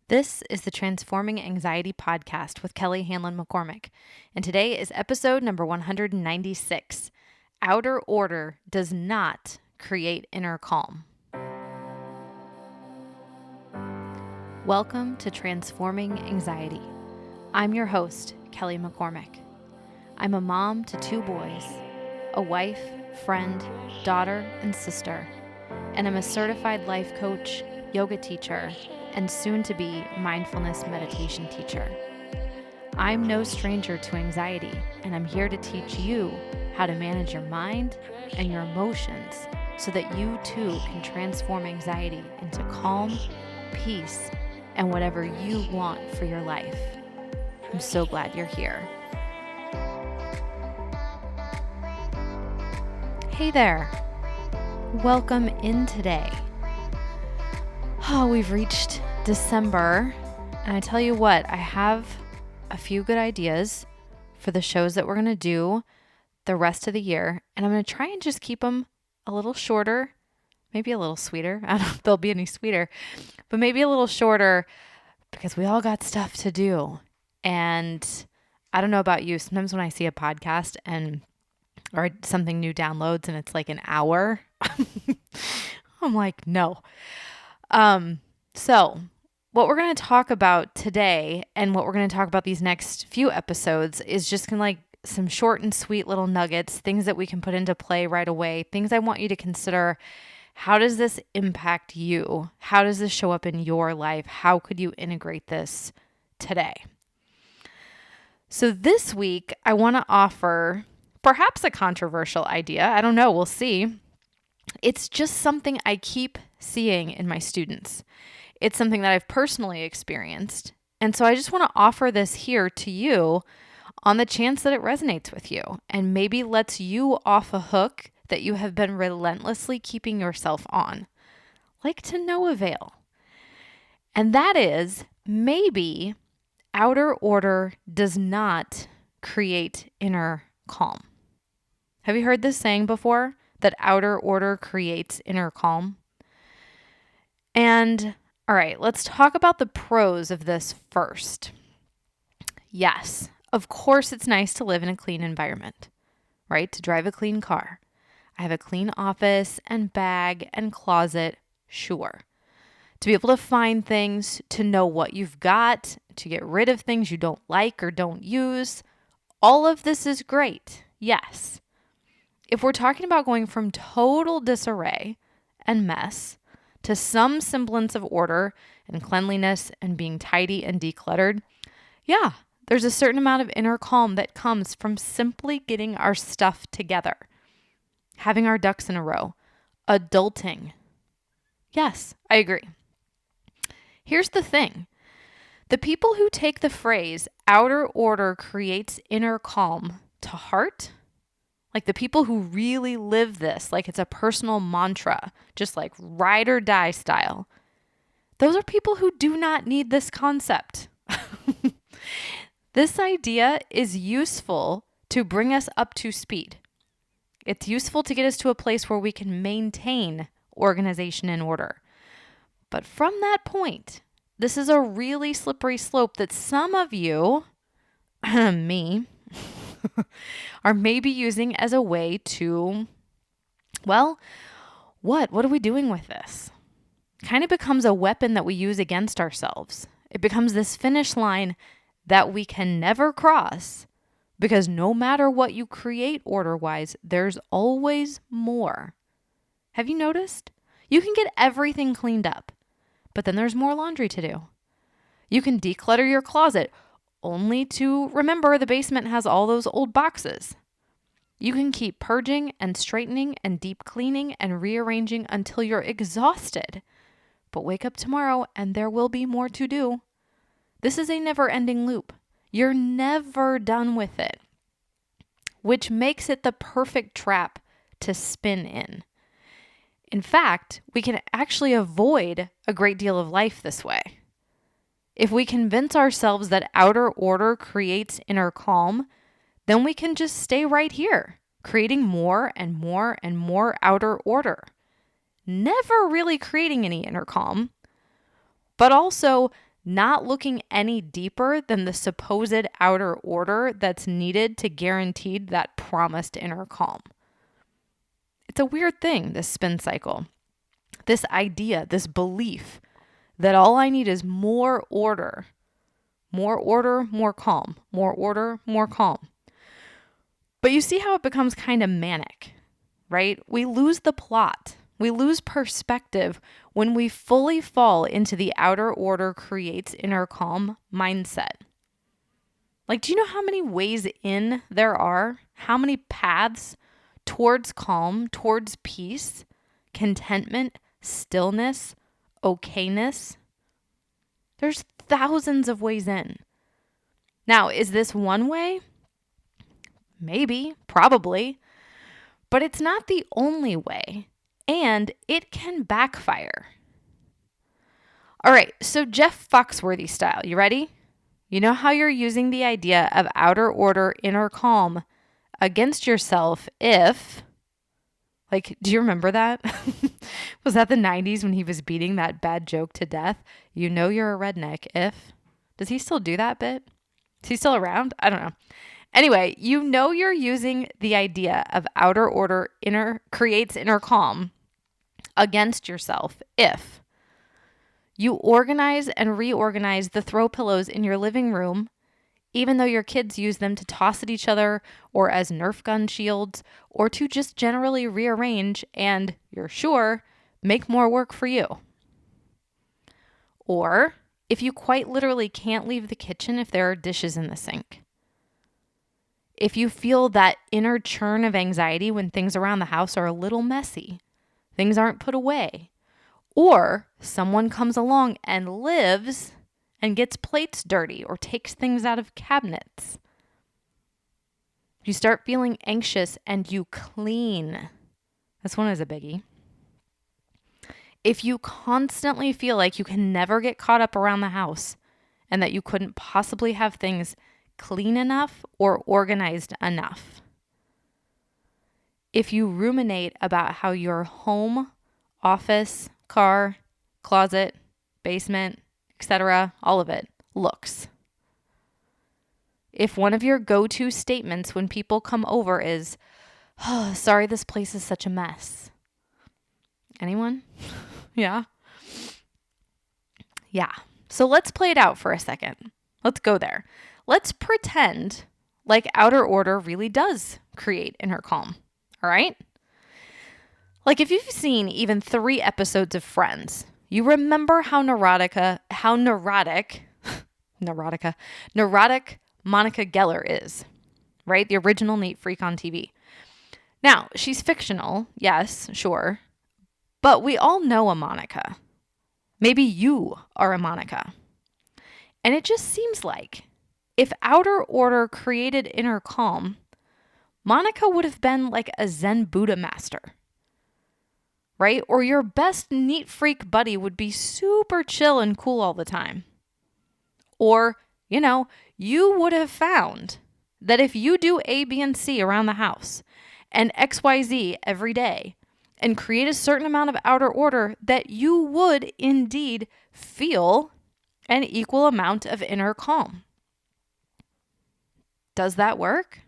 This is the Transforming Anxiety podcast with Kelly Hanlon McCormick, and today is episode number 196. Outer order does not create inner calm. Welcome to Transforming Anxiety. I'm your host, Kelly McCormick. I'm a mom to 2 boys, a wife, friend, daughter, and sister, and I'm a certified life coach, yoga teacher, and soon-to-be mindfulness meditation teacher. I'm no stranger to anxiety, and I'm here to teach you how to manage your mind and your emotions so that you too can transform anxiety into calm, peace, and whatever you want for your life. I'm so glad you're here. Hey there. Welcome in today. Oh, we've reached December, and I tell you what, I have a few good ideas for the shows that we're going to do the rest of the year, and I'm going to try and just keep them a little shorter, maybe a little sweeter. I don't know if they'll be any sweeter, but maybe a little shorter because we all got stuff to do. And I don't know about you, sometimes when I see a podcast or something new downloads and it's like an hour, I'm like, no. So what we're going to talk about today and what we're going to talk about these next few episodes is just kind of like some short and sweet little nuggets, things that we can put into play right away, things I want you to consider. How does this impact you? How does this show up in your life? How could you integrate this today? So this week, I want to offer perhaps a controversial idea. I don't know. We'll see. It's just something I keep seeing in my students. It's something that I've personally experienced. And so I just want to offer this here to you on the chance that it resonates with you and maybe lets you off a hook that you have been relentlessly keeping yourself on, like to no avail. And that is maybe outer order does not create inner calm. Have you heard this saying before? That outer order creates inner calm? And all right, let's talk about the pros of this first. Yes, of course it's nice to live in a clean environment, right? To drive a clean car. I have a clean office and bag and closet, sure. To be able to find things, to know what you've got, to get rid of things you don't like or don't use, all of this is great, yes. If we're talking about going from total disarray and mess to some semblance of order and cleanliness and being tidy and decluttered, yeah, there's a certain amount of inner calm that comes from simply getting our stuff together, having our ducks in a row, adulting. Yes, I agree. Here's the thing. The people who take the phrase outer order creates inner calm to heart, like the people who really live this, like it's a personal mantra, just like ride or die style, those are people who do not need this concept. This idea is useful to bring us up to speed. It's useful to get us to a place where we can maintain organization and order. But from that point, this is a really slippery slope that some of you, me, are maybe using as a way to, well, what are we doing with this? Kind of becomes a weapon that we use against ourselves. It becomes this finish line that we can never cross because no matter what you create order-wise, there's always more. Have you noticed? You can get everything cleaned up, but then there's more laundry to do. You can declutter your closet only to remember the basement has all those old boxes. You can keep purging and straightening and deep cleaning and rearranging until you're exhausted. But wake up tomorrow and there will be more to do. This is a never-ending loop. You're never done with it, which makes it the perfect trap to spin in. In fact, we can actually avoid a great deal of life this way. If we convince ourselves that outer order creates inner calm, then we can just stay right here, creating more and more and more outer order, never really creating any inner calm, but also not looking any deeper than the supposed outer order that's needed to guarantee that promised inner calm. It's a weird thing, this spin cycle. This idea, this belief that all I need is more order, more calm, more order, more calm. But you see how it becomes kind of manic, right? We lose the plot. We lose perspective when we fully fall into the outer order creates inner calm mindset. Like, do you know how many ways in there are? How many paths towards calm, towards peace, contentment, stillness, okayness? There's thousands of ways in. Now, is this one way? Maybe, probably, but it's not the only way, and it can backfire. All right, so Jeff Foxworthy style, you ready? You know how you're using the idea of outer order, inner calm against yourself if, like, do you remember that? Was that the 90s when he was beating that bad joke to death? You know you're a redneck if, does he still do that bit? Is he still around? I don't know. Anyway, you know you're using the idea of outer order creates inner calm against yourself if you organize and reorganize the throw pillows in your living room, even though your kids use them to toss at each other or as Nerf gun shields or to just generally rearrange and, you're sure, make more work for you. Or if you quite literally can't leave the kitchen if there are dishes in the sink. If you feel that inner churn of anxiety when things around the house are a little messy, things aren't put away, or someone comes along and lives and gets plates dirty or takes things out of cabinets. You start feeling anxious and you clean. This one is a biggie. If you constantly feel like you can never get caught up around the house and that you couldn't possibly have things clean enough or organized enough. If you ruminate about how your home, office, car, closet, basement, etc., all of it looks. If one of your go-to statements when people come over is, "Oh, sorry, this place is such a mess." Anyone? Yeah. So let's play it out for a second. Let's go there. Let's pretend like outer order really does create inner calm. All right? Like if you've seen even 3 episodes of Friends, you remember how neurotic Monica Geller is, right? The original neat freak on TV. Now, she's fictional, yes, sure, but we all know a Monica. Maybe you are a Monica. And it just seems like if outer order created inner calm, Monica would have been like a Zen Buddha master, right? Or your best neat freak buddy would be super chill and cool all the time. Or, you would have found that if you do A, B, and C around the house and X, Y, Z every day and create a certain amount of outer order, that you would indeed feel an equal amount of inner calm. Does that work?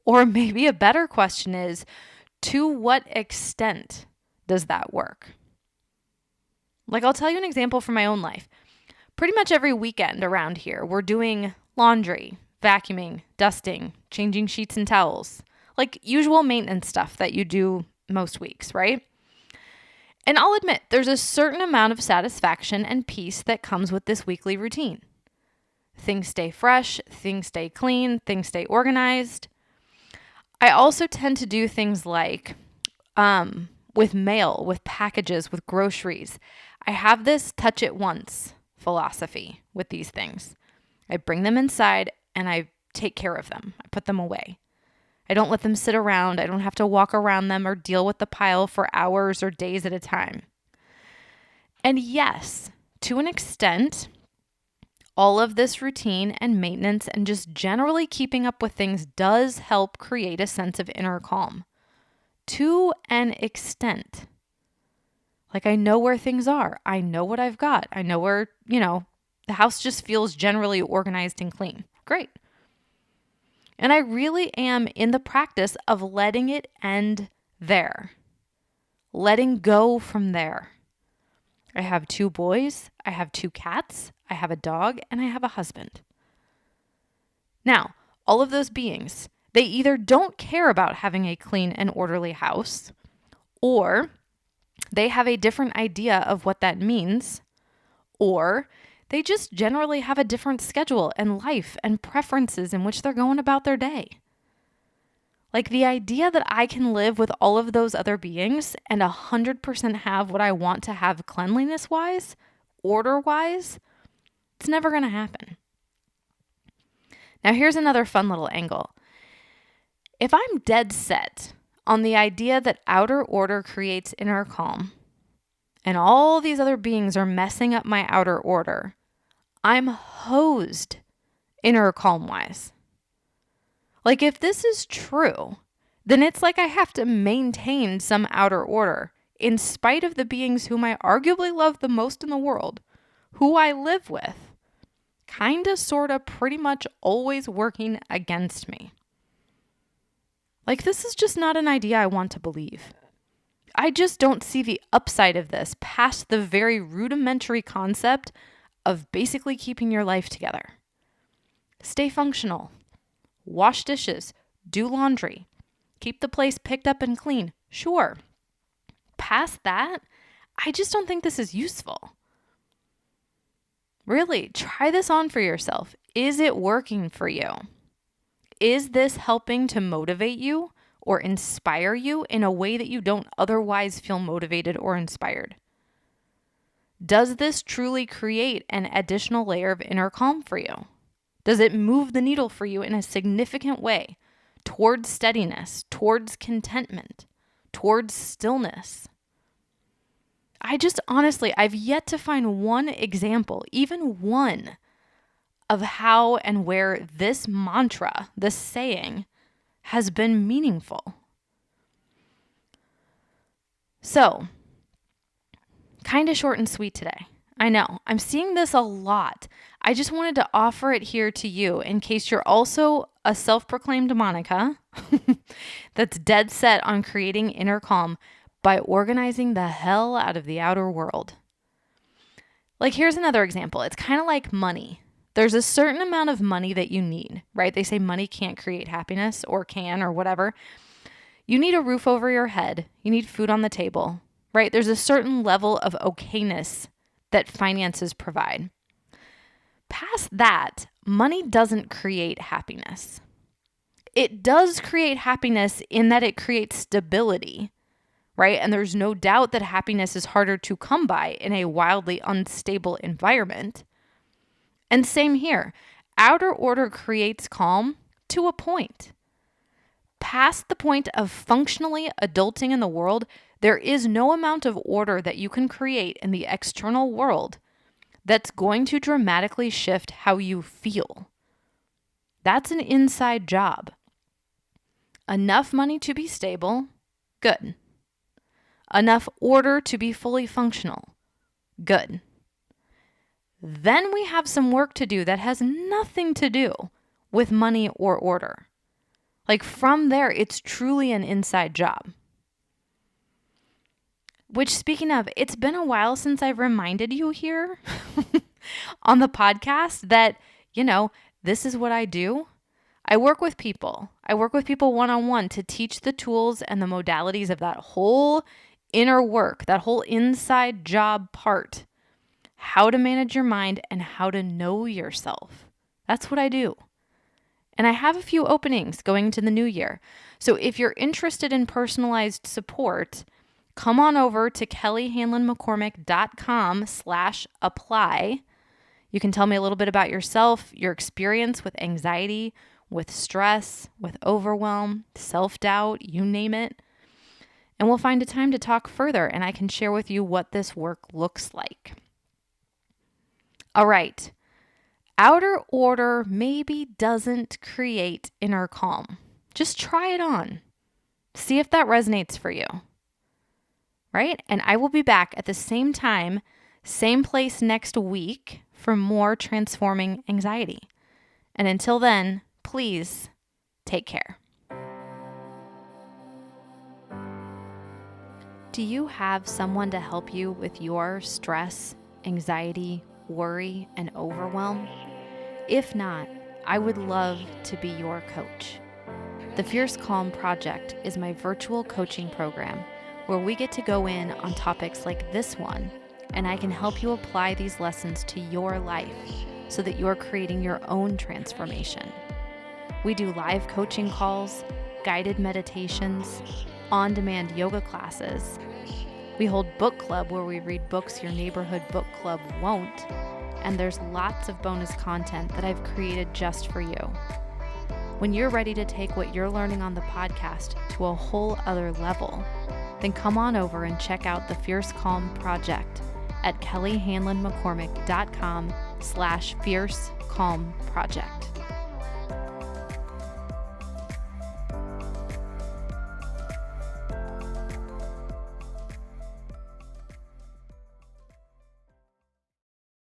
Or maybe a better question is, to what extent does that work? Like, I'll tell you an example from my own life. Pretty much every weekend around here, we're doing laundry, vacuuming, dusting, changing sheets and towels, like usual maintenance stuff that you do most weeks, right? And I'll admit, there's a certain amount of satisfaction and peace that comes with this weekly routine. Things stay fresh, things stay clean, things stay organized. I also tend to do things like with mail, with packages, with groceries. I have this touch it once philosophy with these things. I bring them inside and I take care of them. I put them away. I don't let them sit around. I don't have to walk around them or deal with the pile for hours or days at a time. And yes, to an extent, all of this routine and maintenance and just generally keeping up with things does help create a sense of inner calm. To an extent. Like I know where things are. I know what I've got. I know where, the house just feels generally organized and clean. Great. And I really am in the practice of letting it end there, letting go from there. I have 2 boys, I have 2 cats, I have a dog, and I have a husband. Now, all of those beings, they either don't care about having a clean and orderly house, or they have a different idea of what that means, or they just generally have a different schedule and life and preferences in which they're going about their day. Like the idea that I can live with all of those other beings and 100% have what I want to have cleanliness-wise, order-wise, it's never going to happen. Now here's another fun little angle. If I'm dead set on the idea that outer order creates inner calm, and all these other beings are messing up my outer order, I'm hosed inner calm-wise. Like if this is true, then it's like I have to maintain some outer order in spite of the beings whom I arguably love the most in the world, who I live with, kinda, sorta, pretty much always working against me. Like this is just not an idea I want to believe. I just don't see the upside of this past the very rudimentary concept of basically keeping your life together. Stay functional. Wash dishes. Do laundry. Keep the place picked up and clean. Sure. Past that, I just don't think this is useful. Really, try this on for yourself. Is it working for you? Is this helping to motivate you or inspire you in a way that you don't otherwise feel motivated or inspired? Does this truly create an additional layer of inner calm for you? Does it move the needle for you in a significant way towards steadiness, towards contentment, towards stillness? I've yet to find one example, even one, of how and where this mantra, this saying, has been meaningful. So, kind of short and sweet today. I know, I'm seeing this a lot. I just wanted to offer it here to you in case you're also a self-proclaimed Monica that's dead set on creating inner calm by organizing the hell out of the outer world. Like here's another example. It's kind of like money. There's a certain amount of money that you need, right? They say money can't create happiness or can or whatever. You need a roof over your head. You need food on the table, right? There's a certain level of okayness that finances provide. Past that, money doesn't create happiness. It does create happiness in that it creates stability, right? And there's no doubt that happiness is harder to come by in a wildly unstable environment. And same here. Outer order creates calm to a point. Past the point of functionally adulting in the world, there is no amount of order that you can create in the external world that's going to dramatically shift how you feel. That's an inside job. Enough money to be stable, good. Enough order to be fully functional, good. Then we have some work to do that has nothing to do with money or order. Like from there, it's truly an inside job. Which, speaking of, it's been a while since I've reminded you here on the podcast that, this is what I do. I work with people. I work with people one-on-one to teach the tools and the modalities of that whole inner work, that whole inside job part. How to manage your mind and how to know yourself. That's what I do. And I have a few openings going into the new year. So if you're interested in personalized support, come on over to kellyhanlonmccormick.com/apply. You can tell me a little bit about yourself, your experience with anxiety, with stress, with overwhelm, self-doubt, you name it. And we'll find a time to talk further and I can share with you what this work looks like. All right. Outer order maybe doesn't create inner calm. Just try it on. See if that resonates for you. right? And I will be back at the same time, same place next week for more Transforming Anxiety. And until then, please take care. Do you have someone to help you with your stress, anxiety, worry, and overwhelm? If not, I would love to be your coach. The Fierce Calm Project is my virtual coaching program where we get to go in on topics like this one, and I can help you apply these lessons to your life so that you're creating your own transformation. We do live coaching calls, guided meditations, on-demand yoga classes. We hold book club where we read books your neighborhood book club won't, and there's lots of bonus content that I've created just for you. When you're ready to take what you're learning on the podcast to a whole other level, then come on over and check out the Fierce Calm Project at kellyhanlonmccormick.com/Fierce Calm Project.